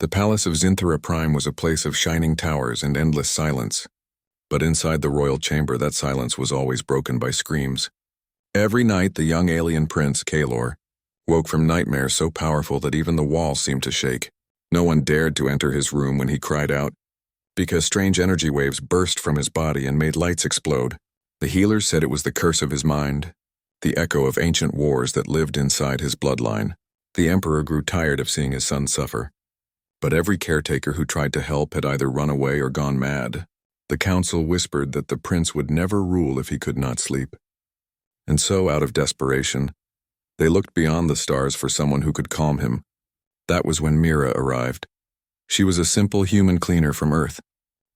The palace of Zinthara Prime was a place of shining towers and endless silence. But inside the royal chamber, that silence was always broken by screams. Every night, the young alien prince, Kalor, woke from nightmares so powerful that even the walls seemed to shake. No one dared to enter his room when he cried out, because strange energy waves burst from his body and made lights explode. The healers said it was the curse of his mind, the echo of ancient wars that lived inside his bloodline. The emperor grew tired of seeing his son suffer. But every caretaker who tried to help had either run away or gone mad. The council whispered that the prince would never rule if he could not sleep. And so, out of desperation, they looked beyond the stars for someone who could calm him. That was when Mira arrived. She was a simple human cleaner from Earth,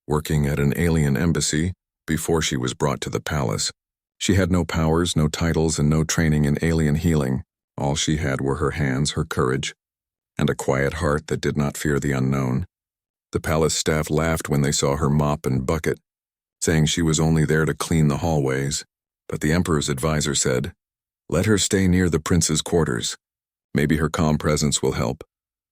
working at an alien embassy before she was brought to the palace. She had no powers, no titles, and no training in alien healing. All she had were her hands, her courage, and a quiet heart that did not fear the unknown. The palace staff laughed when they saw her mop and bucket, saying she was only there to clean the hallways. But the emperor's advisor said, "Let her stay near the prince's quarters. Maybe her calm presence will help."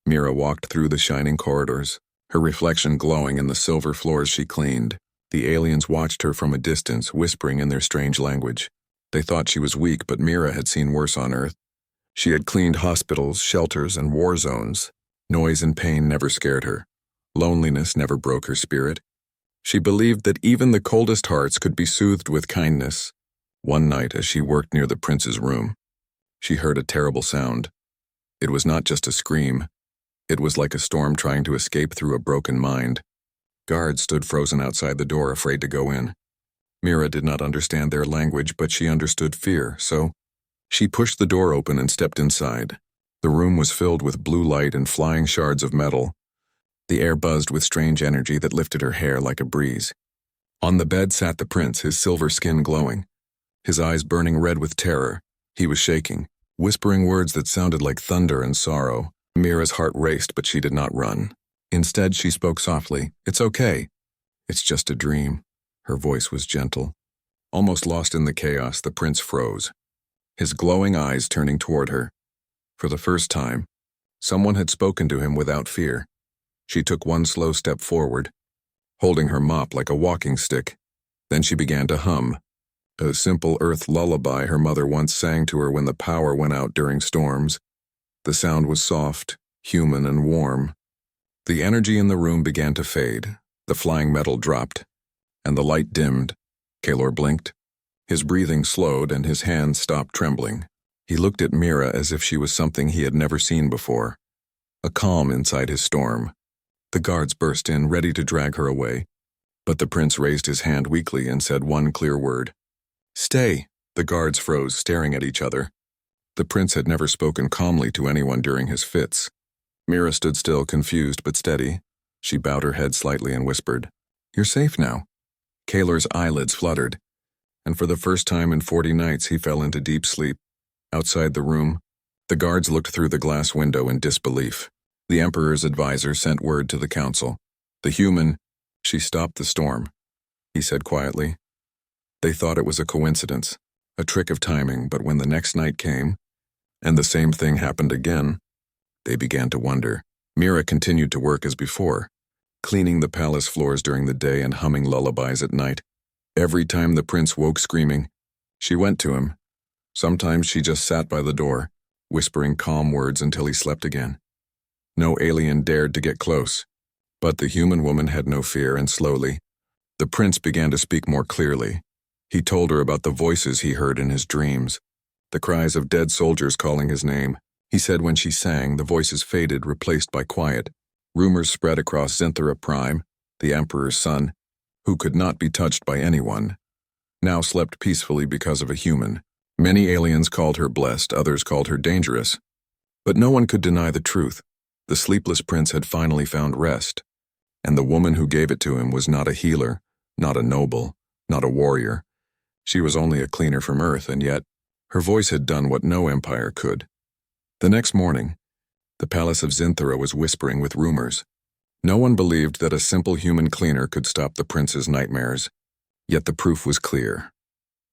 Mira walked through the shining corridors, her reflection glowing in the silver floors she cleaned. The aliens watched her from a distance, whispering in their strange language. They thought she was weak, but Mira had seen worse on Earth. She had cleaned hospitals, shelters, and war zones. Noise and pain never scared her. Loneliness never broke her spirit. She believed that even the coldest hearts could be soothed with kindness. One night, as she worked near the prince's room, she heard a terrible sound. It was not just a scream. It was like a storm trying to escape through a broken mind. Guards stood frozen outside the door, afraid to go in. Mira did not understand their language, but she understood fear, so she pushed the door open and stepped inside. The room was filled with blue light and flying shards of metal. The air buzzed with strange energy that lifted her hair like a breeze. On the bed sat the prince, his silver skin glowing, his eyes burning red with terror. He was shaking, whispering words that sounded like thunder and sorrow. Mira's heart raced, but she did not run. Instead, she spoke softly. "It's okay. It's just a dream." Her voice was gentle. Almost lost in the chaos, the prince froze, his glowing eyes turning toward her. For the first time, someone had spoken to him without fear. She took one slow step forward, holding her mop like a walking stick. Then she began to hum, a simple earth lullaby her mother once sang to her when the power went out during storms. The sound was soft, human, and warm. The energy in the room began to fade. The flying metal dropped, and the light dimmed. Kalor blinked. His breathing slowed, and his hands stopped trembling. He looked at Mira as if she was something he had never seen before, a calm inside his storm. The guards burst in, ready to drag her away, but the prince raised his hand weakly and said one clear word. "Stay." The guards froze, staring at each other. The prince had never spoken calmly to anyone during his fits. Mira stood still, confused but steady. She bowed her head slightly and whispered, "You're safe now." Kalor's eyelids fluttered, and for the first time in 40 nights he fell into deep sleep. Outside the room, the guards looked through the glass window in disbelief. The emperor's advisor sent word to the council. "The human, she stopped the storm," he said quietly. They thought it was a coincidence, a trick of timing, but when the next night came, and the same thing happened again, they began to wonder. Mira continued to work as before, cleaning the palace floors during the day and humming lullabies at night. Every time the prince woke screaming, she went to him. Sometimes she just sat by the door, whispering calm words until he slept again. No alien dared to get close, but the human woman had no fear, and slowly, the prince began to speak more clearly. He told her about the voices he heard in his dreams, the cries of dead soldiers calling his name. He said when she sang, the voices faded, replaced by quiet. Rumors spread across Zinthara Prime, the emperor's son, who could not be touched by anyone, now slept peacefully because of a human. Many aliens called her blessed, others called her dangerous. But no one could deny the truth. The sleepless prince had finally found rest, and the woman who gave it to him was not a healer, not a noble, not a warrior. She was only a cleaner from Earth, and yet her voice had done what no empire could. The next morning, the palace of Zinthara was whispering with rumors. No one believed that a simple human cleaner could stop the prince's nightmares, yet the proof was clear.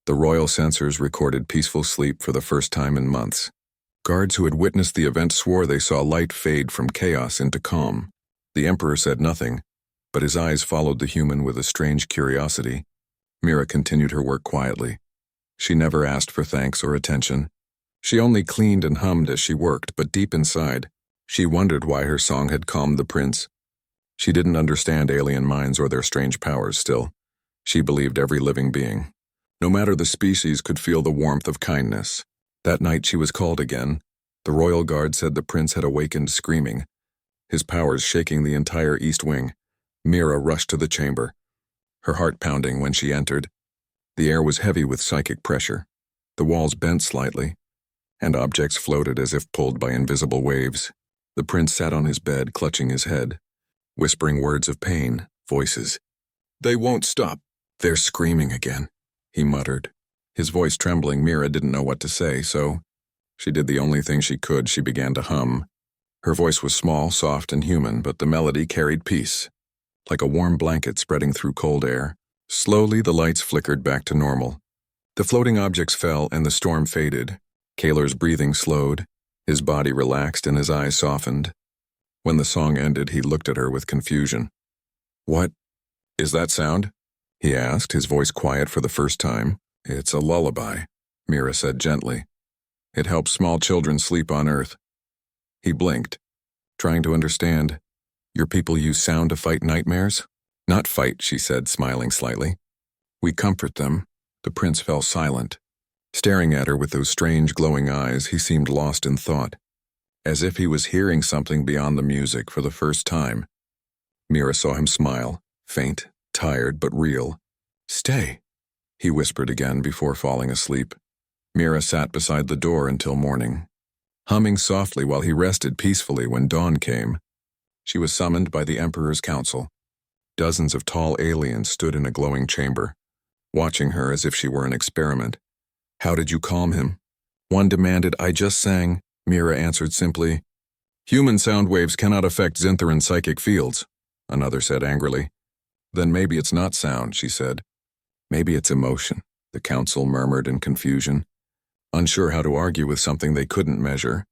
The royal censors recorded peaceful sleep for the first time in months. Guards who had witnessed the event swore they saw light fade from chaos into calm. The Emperor said nothing, but his eyes followed the human with a strange curiosity. Mira continued her work quietly. She never asked for thanks or attention. She only cleaned and hummed as she worked, but deep inside, she wondered why her song had calmed the prince. She didn't understand alien minds or their strange powers still. She believed every living being, no matter the species, could feel the warmth of kindness. That night she was called again. The royal guard said the prince had awakened screaming, his powers shaking the entire east wing. Mira rushed to the chamber, her heart pounding when she entered. The air was heavy with psychic pressure. The walls bent slightly, and objects floated as if pulled by invisible waves. The prince sat on his bed, clutching his head, whispering words of pain, voices. "They won't stop. They're screaming again," he muttered. His voice trembling, Mira didn't know what to say, so she did the only thing she could. She began to hum. Her voice was small, soft, and human, but the melody carried peace, like a warm blanket spreading through cold air. Slowly, the lights flickered back to normal. The floating objects fell, and the storm faded. Kaler's breathing slowed, his body relaxed, and his eyes softened. When the song ended, he looked at her with confusion. "What is that sound?" he asked, his voice quiet for the first time. "It's a lullaby," Mira said gently. "It helps small children sleep on Earth." He blinked, trying to understand. "Your people use sound to fight nightmares?" "Not fight," she said, smiling slightly. "We comfort them." The prince fell silent. Staring at her with those strange glowing eyes, he seemed lost in thought, as if he was hearing something beyond the music for the first time. Mira saw him smile, faint, tired, but real. "Stay," he whispered again before falling asleep. Mira sat beside the door until morning, humming softly while he rested peacefully. When dawn came, she was summoned by the Emperor's council. Dozens of tall aliens stood in a glowing chamber, watching her as if she were an experiment. "How did you calm him?" one demanded. "I just sang," Mira answered simply. "Human sound waves cannot affect Zintheran psychic fields," another said angrily. "Then maybe it's not sound," she said. "Maybe it's emotion," the council murmured in confusion, unsure how to argue with something they couldn't measure.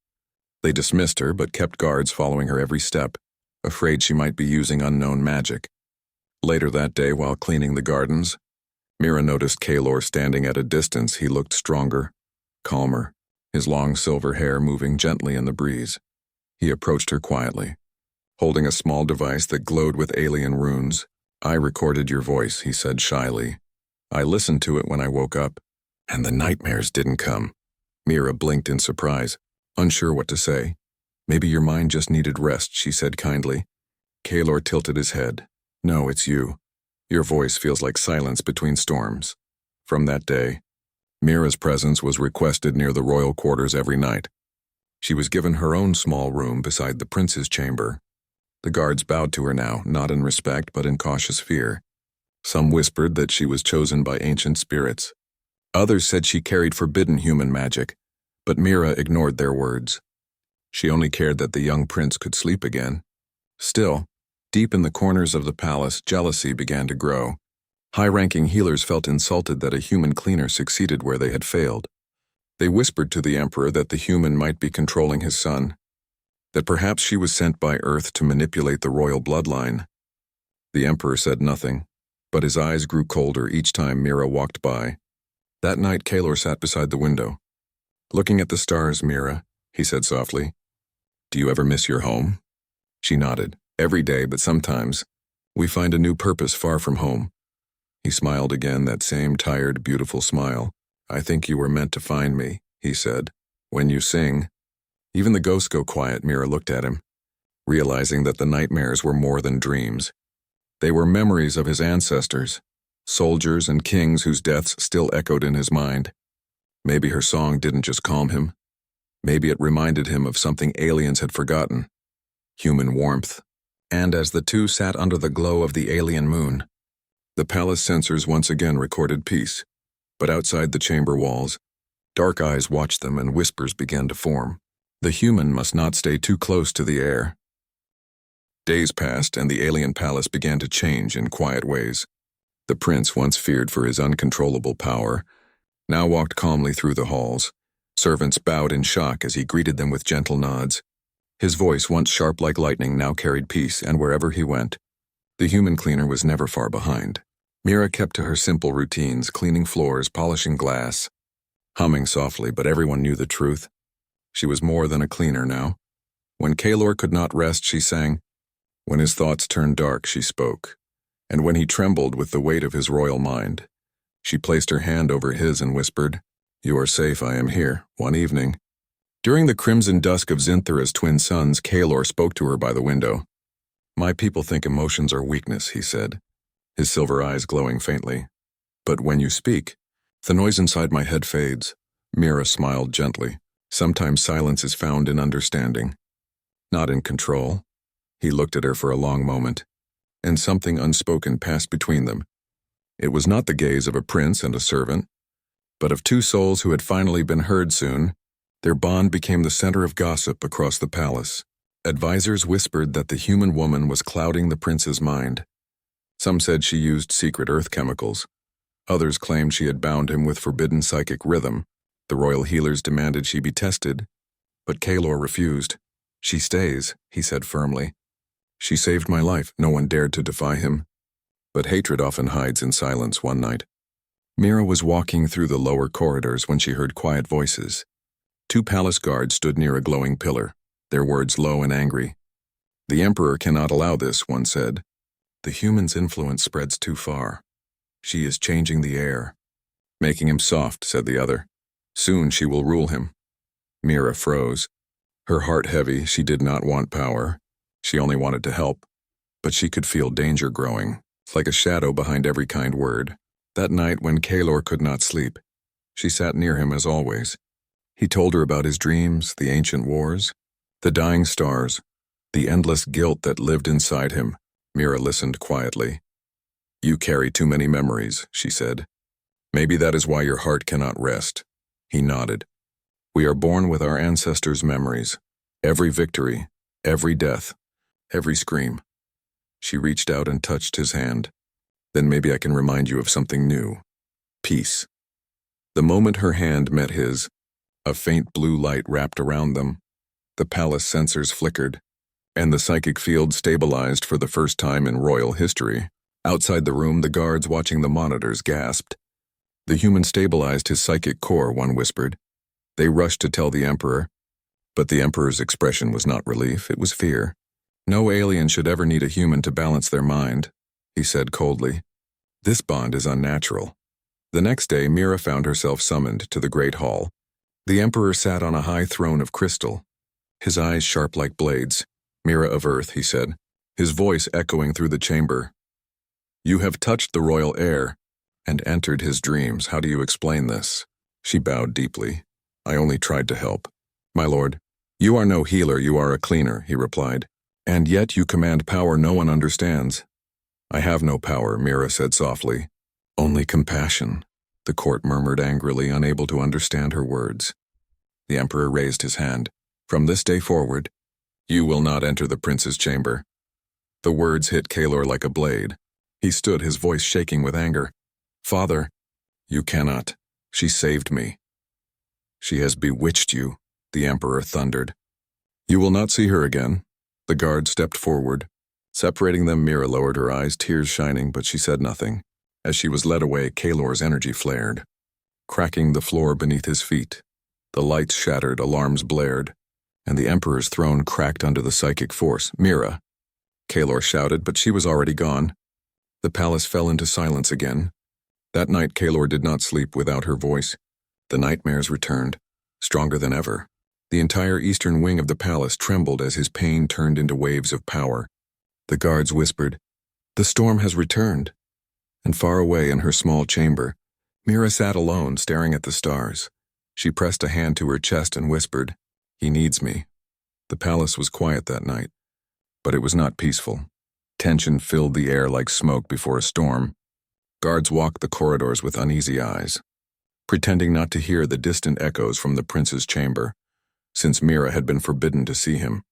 They dismissed her but kept guards following her every step, afraid she might be using unknown magic. Later that day, while cleaning the gardens, Mira noticed Kalor standing at a distance. He looked stronger, calmer, his long silver hair moving gently in the breeze. He approached her quietly, holding a small device that glowed with alien runes. "I recorded your voice," he said shyly. "I listened to it when I woke up, and the nightmares didn't come." Mira blinked in surprise, unsure what to say. "Maybe your mind just needed rest," she said kindly. Kalor tilted his head. "No, it's you. Your voice feels like silence between storms." From that day, Mira's presence was requested near the royal quarters every night. She was given her own small room beside the prince's chamber. The guards bowed to her now, not in respect but in cautious fear. Some whispered that she was chosen by ancient spirits. Others said she carried forbidden human magic, but Mira ignored their words. She only cared that the young prince could sleep again. Still, deep in the corners of the palace, jealousy began to grow. High-ranking healers felt insulted that a human cleaner succeeded where they had failed. They whispered to the Emperor that the human might be controlling his son, that perhaps she was sent by Earth to manipulate the royal bloodline. The Emperor said nothing, but his eyes grew colder each time Mira walked by. That night, Kalor sat beside the window. "Looking at the stars, Mira," he said softly. "Do you ever miss your home?" She nodded. "Every day, but sometimes we find a new purpose far from home." He smiled again, that same tired, beautiful smile. "I think you were meant to find me," he said. "When you sing, even the ghosts go quiet." Mira looked at him, realizing that the nightmares were more than dreams. They were memories of his ancestors, soldiers and kings whose deaths still echoed in his mind. Maybe her song didn't just calm him. Maybe it reminded him of something aliens had forgotten: human warmth. And as the two sat under the glow of the alien moon, the palace sensors once again recorded peace. But outside the chamber walls, dark eyes watched them and whispers began to form. The human must not stay too close to the air. Days passed and the alien palace began to change in quiet ways. The prince, once feared for his uncontrollable power, now walked calmly through the halls. Servants bowed in shock as he greeted them with gentle nods. His voice, once sharp like lightning, now carried peace, and wherever he went, the human cleaner was never far behind. Mira kept to her simple routines, cleaning floors, polishing glass, humming softly, but everyone knew the truth. She was more than a cleaner now. When Kalor could not rest, she sang. When his thoughts turned dark, she spoke. And when he trembled with the weight of his royal mind, she placed her hand over his and whispered, "You are safe, I am here." One evening, during the crimson dusk of Zinthara's twin sons, Kalor spoke to her by the window. "My people think emotions are weakness," he said, his silver eyes glowing faintly. "But when you speak, the noise inside my head fades." Mira smiled gently. "Sometimes silence is found in understanding, not in control." He looked at her for a long moment, and something unspoken passed between them. It was not the gaze of a prince and a servant, but of two souls who had finally been heard soon. Their bond became the center of gossip across the palace. Advisors whispered that the human woman was clouding the prince's mind. Some said she used secret earth chemicals. Others claimed she had bound him with forbidden psychic rhythm. The royal healers demanded she be tested, but Kalor refused. "She stays," he said firmly. "She saved my life." No one dared to defy him. But hatred often hides in silence. One night, Mira was walking through the lower corridors when she heard quiet voices. Two palace guards stood near a glowing pillar, their words low and angry. "The Emperor cannot allow this," one said. "The human's influence spreads too far. She is changing the air." "Making him soft," said the other. "Soon she will rule him." Mira froze, her heart heavy. She did not want power. She only wanted to help. But she could feel danger growing, like a shadow behind every kind word. That night, when Kalor could not sleep, she sat near him as always. He told her about his dreams, the ancient wars, the dying stars, the endless guilt that lived inside him. Mira listened quietly. "You carry too many memories," she said. "Maybe that is why your heart cannot rest." He nodded. "We are born with our ancestors' memories. Every victory, every death, every scream." She reached out and touched his hand. "Then maybe I can remind you of something new. Peace." The moment her hand met his, a faint blue light wrapped around them. The palace sensors flickered, and the psychic field stabilized for the first time in royal history. Outside the room, the guards watching the monitors gasped. "The human stabilized his psychic core," one whispered. They rushed to tell the Emperor, but the Emperor's expression was not relief, it was fear. "No alien should ever need a human to balance their mind," he said coldly. "This bond is unnatural." The next day, Mira found herself summoned to the Great Hall. The Emperor sat on a high throne of crystal, his eyes sharp like blades. "Mira of Earth," he said, his voice echoing through the chamber. "You have touched the royal air and entered his dreams. How do you explain this?" She bowed deeply. "I only tried to help." "My lord, you are no healer, you are a cleaner," he replied. "And yet you command power no one understands." "I have no power," Mira said softly. "Only compassion." The court murmured angrily, unable to understand her words. The Emperor raised his hand. "From this day forward, you will not enter the prince's chamber." The words hit Kalor like a blade. He stood, his voice shaking with anger. "Father, you cannot. She saved me." "She has bewitched you," the Emperor thundered. "You will not see her again." The guard stepped forward. Separating them, Mira lowered her eyes, tears shining, but she said nothing. As she was led away, Kalor's energy flared, cracking the floor beneath his feet. The lights shattered, alarms blared, and the Emperor's throne cracked under the psychic force. "Mira!" Kalor shouted, but she was already gone. The palace fell into silence again. That night, Kalor did not sleep without her voice. The nightmares returned, stronger than ever. The entire eastern wing of the palace trembled as his pain turned into waves of power. The guards whispered, "The storm has returned." And far away in her small chamber, Mira sat alone, staring at the stars. She pressed a hand to her chest and whispered, "He needs me." The palace was quiet that night, but it was not peaceful. Tension filled the air like smoke before a storm. Guards walked the corridors with uneasy eyes, pretending not to hear the distant echoes from the prince's chamber, since Mira had been forbidden to see him.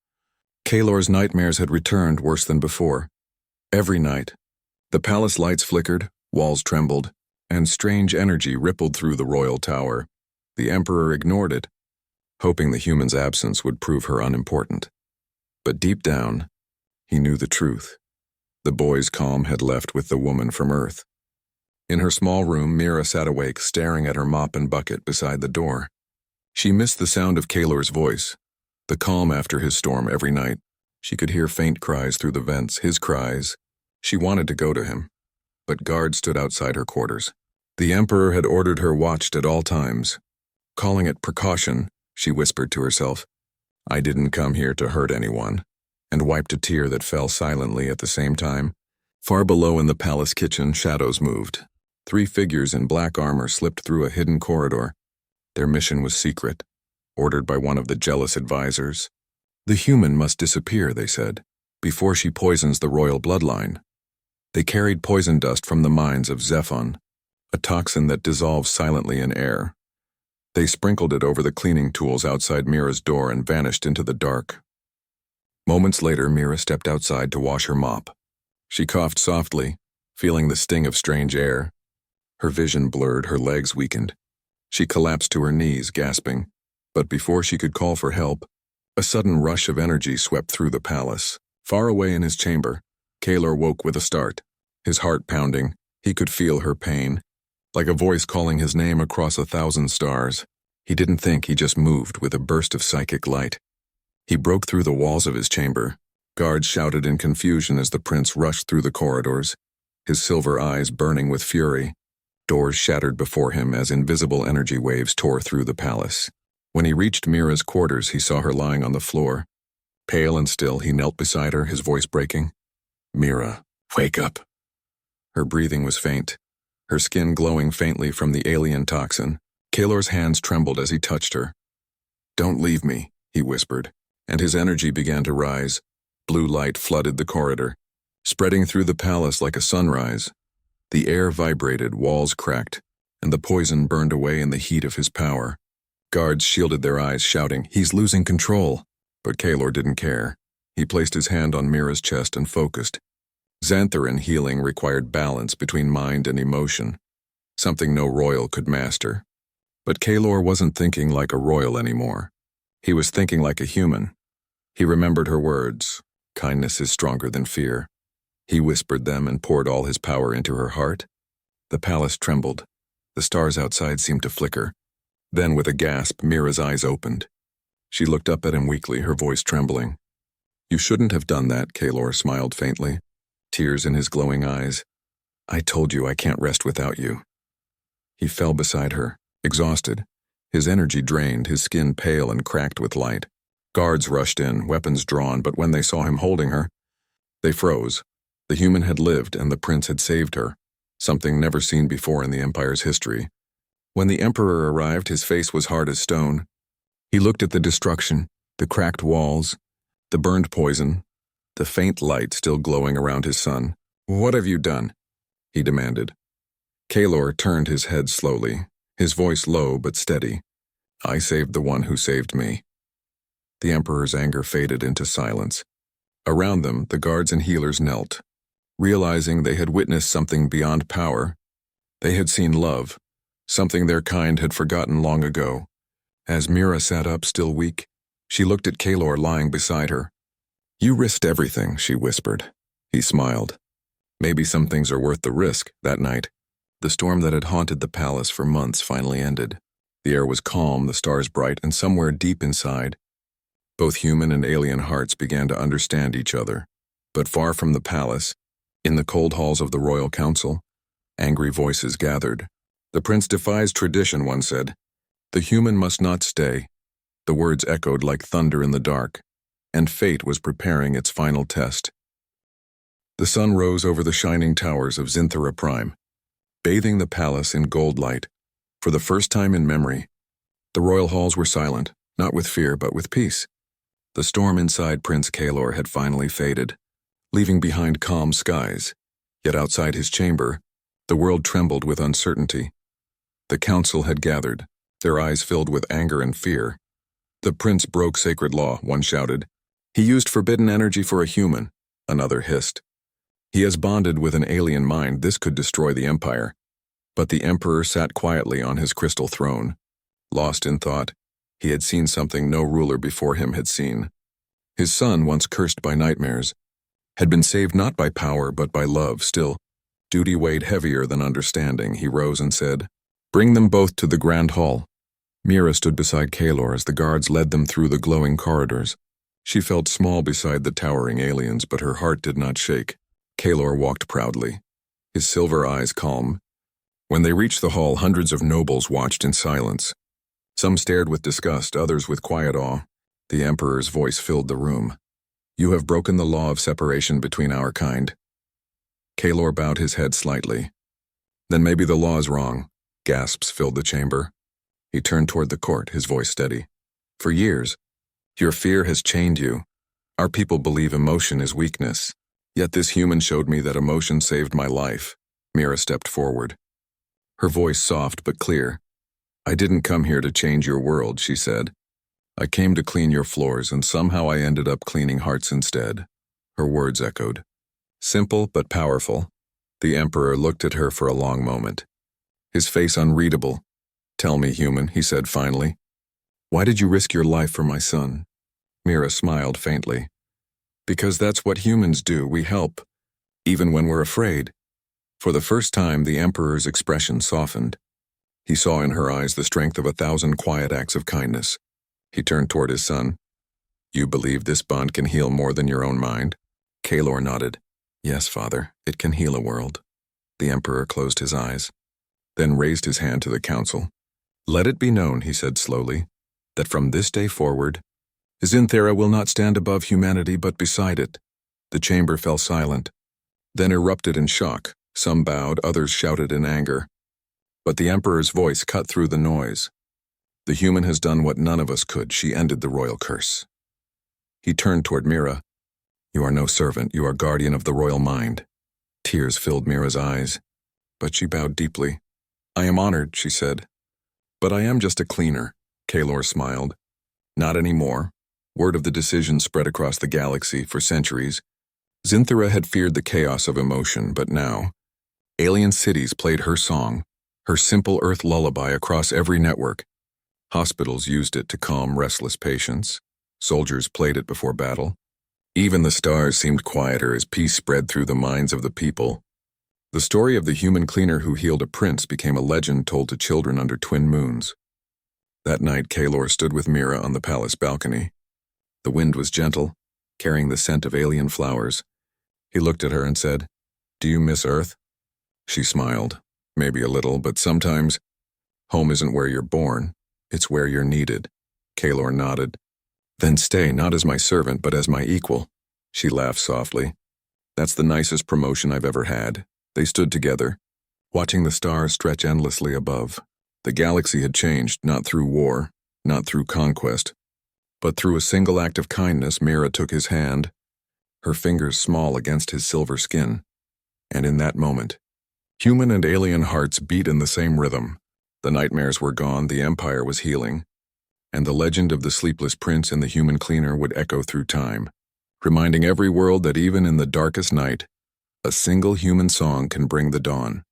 Kalor's nightmares had returned worse than before. Every night, the palace lights flickered, walls trembled, and strange energy rippled through the royal tower. The Emperor ignored it, hoping the human's absence would prove her unimportant. But deep down, he knew the truth. The boy's calm had left with the woman from Earth. In her small room, Mira sat awake, staring at her mop and bucket beside the door. She missed the sound of Kaylor's voice, the calm after his storm every night. She could hear faint cries through the vents, his cries. She wanted to go to him, but guards stood outside her quarters. The Emperor had ordered her watched at all times. Calling it precaution, she whispered to herself, "I didn't come here to hurt anyone," and wiped a tear that fell silently at the same time. Far below in the palace kitchen, shadows moved. 3 figures in black armor slipped through a hidden corridor. Their mission was secret, ordered by one of the jealous advisors. The human must disappear, they said, before she poisons the royal bloodline. They carried poison dust from the mines of Zephon, a toxin that dissolves silently in air. They sprinkled it over the cleaning tools outside Mira's door and vanished into the dark. Moments later, Mira stepped outside to wash her mop. She coughed softly, feeling the sting of strange air. Her vision blurred, her legs weakened. She collapsed to her knees, gasping. But before she could call for help, a sudden rush of energy swept through the palace. Far away in his chamber, Kaylor woke with a start. His heart pounding, he could feel her pain, like a voice calling his name across 1,000 stars. He didn't think, he just moved with a burst of psychic light. He broke through the walls of his chamber. Guards shouted in confusion as the prince rushed through the corridors, his silver eyes burning with fury. Doors shattered before him as invisible energy waves tore through the palace. When he reached Mira's quarters, he saw her lying on the floor. Pale and still, he knelt beside her, his voice breaking. "Mira, wake up." Her breathing was faint, her skin glowing faintly from the alien toxin. Kaylor's hands trembled as he touched her. "Don't leave me," he whispered, and his energy began to rise. Blue light flooded the corridor, spreading through the palace like a sunrise. The air vibrated, walls cracked, and the poison burned away in the heat of his power. Guards shielded their eyes, shouting, "He's losing control." But Kaylor didn't care. He placed his hand on Mira's chest and focused. Xantharin healing required balance between mind and emotion, something no royal could master. But Kaylor wasn't thinking like a royal anymore. He was thinking like a human. He remembered her words, "Kindness is stronger than fear." He whispered them and poured all his power into her heart. The palace trembled. The stars outside seemed to flicker. Then, with a gasp, Mira's eyes opened. She looked up at him weakly, her voice trembling. "You shouldn't have done that," Kaylor smiled faintly, tears in his glowing eyes. "I told you I can't rest without you." He fell beside her, exhausted, his energy drained, his skin pale and cracked with light. Guards rushed in, weapons drawn, but when they saw him holding her, they froze. The human had lived, and the prince had saved her, something never seen before in the Empire's history. When the Emperor arrived, his face was hard as stone. He looked at the destruction, the cracked walls, the burned poison, the faint light still glowing around his son. "What have you done?" he demanded. Kaylor turned his head slowly, his voice low but steady. "I saved the one who saved me." The Emperor's anger faded into silence. Around them, the guards and healers knelt. Realizing they had witnessed something beyond power, they had seen love, something their kind had forgotten long ago. As Mira sat up, still weak, she looked at Kaylor lying beside her. "You risked everything," she whispered. He smiled. "Maybe some things are worth the risk." That night, the storm that had haunted the palace for months finally ended. The air was calm, the stars bright, and somewhere deep inside, both human and alien hearts began to understand each other. But far from the palace, in the cold halls of the royal council, angry voices gathered. "The prince defies tradition," one said. "The human must not stay." The words echoed like thunder in the dark, and fate was preparing its final test. The sun rose over the shining towers of Zinthara Prime, bathing the palace in gold light. For the first time in memory, the royal halls were silent, not with fear but with peace. The storm inside Prince Kaylor had finally faded, leaving behind calm skies. Yet outside his chamber, the world trembled with uncertainty. The council had gathered, their eyes filled with anger and fear. "The prince broke sacred law," one shouted. "He used forbidden energy for a human," another hissed. "He has bonded with an alien mind. This could destroy the empire." But the emperor sat quietly on his crystal throne. Lost in thought, he had seen something no ruler before him had seen. His son, once cursed by nightmares, had been saved not by power but by love. Still, duty weighed heavier than understanding. He rose and said, "Bring them both to the grand hall." Mira stood beside Kalor as the guards led them through the glowing corridors. She felt small beside the towering aliens, but her heart did not shake. Kalor walked proudly, his silver eyes calm. When they reached the hall, hundreds of nobles watched in silence. Some stared with disgust, others with quiet awe. The Emperor's voice filled the room. "You have broken the law of separation between our kind." Kalor bowed his head slightly. "Then maybe the law is wrong." Gasps filled the chamber. He turned toward the court, his voice steady. "For years, your fear has chained you. Our people believe emotion is weakness. Yet this human showed me that emotion saved my life." Mira stepped forward, her voice soft but clear. "I didn't come here to change your world," she said. "I came to clean your floors, and somehow I ended up cleaning hearts instead." Her words echoed. Simple but powerful. The Emperor looked at her for a long moment, his face unreadable. "Tell me, human," he said finally. "Why did you risk your life for my son?" Mira smiled faintly. "Because that's what humans do. We help, even when we're afraid." For the first time, the Emperor's expression softened. He saw in her eyes the strength of 1,000 quiet acts of kindness. He turned toward his son. "You believe this bond can heal more than your own mind?" Kalor nodded. "Yes, father, it can heal a world." The Emperor closed his eyes, then raised his hand to the council. "Let it be known," he said slowly, "that from this day forward, Zinthera will not stand above humanity but beside it." The chamber fell silent, then erupted in shock. Some bowed, others shouted in anger. But the Emperor's voice cut through the noise. "The human has done what none of us could. She ended the royal curse." He turned toward Mira. "You are no servant, you are guardian of the royal mind." Tears filled Mira's eyes, but she bowed deeply. "I am honored," she said. "But I am just a cleaner." Kalor smiled. "Not anymore." Word of the decision spread across the galaxy. For centuries, Zinthera had feared the chaos of emotion, but now, alien cities played her song, her simple Earth lullaby across every network. Hospitals used it to calm restless patients. Soldiers played it before battle. Even the stars seemed quieter as peace spread through the minds of the people. The story of the human cleaner who healed a prince became a legend told to children under twin moons. That night, Kalor stood with Mira on the palace balcony. The wind was gentle, carrying the scent of alien flowers. He looked at her and said, "Do you miss Earth?" She smiled, maybe a little, but sometimes home isn't where you're born, it's where you're needed. Kalor nodded. "Then stay, not as my servant, but as my equal." She laughed softly. "That's the nicest promotion I've ever had." They stood together, watching the stars stretch endlessly above. The galaxy had changed, not through war, not through conquest, but through a single act of kindness. Mira took his hand, her fingers small against his silver skin. And in that moment, human and alien hearts beat in the same rhythm. The nightmares were gone, the empire was healing, and the legend of the sleepless prince and the human cleaner would echo through time, reminding every world that even in the darkest night, a single human song can bring the dawn.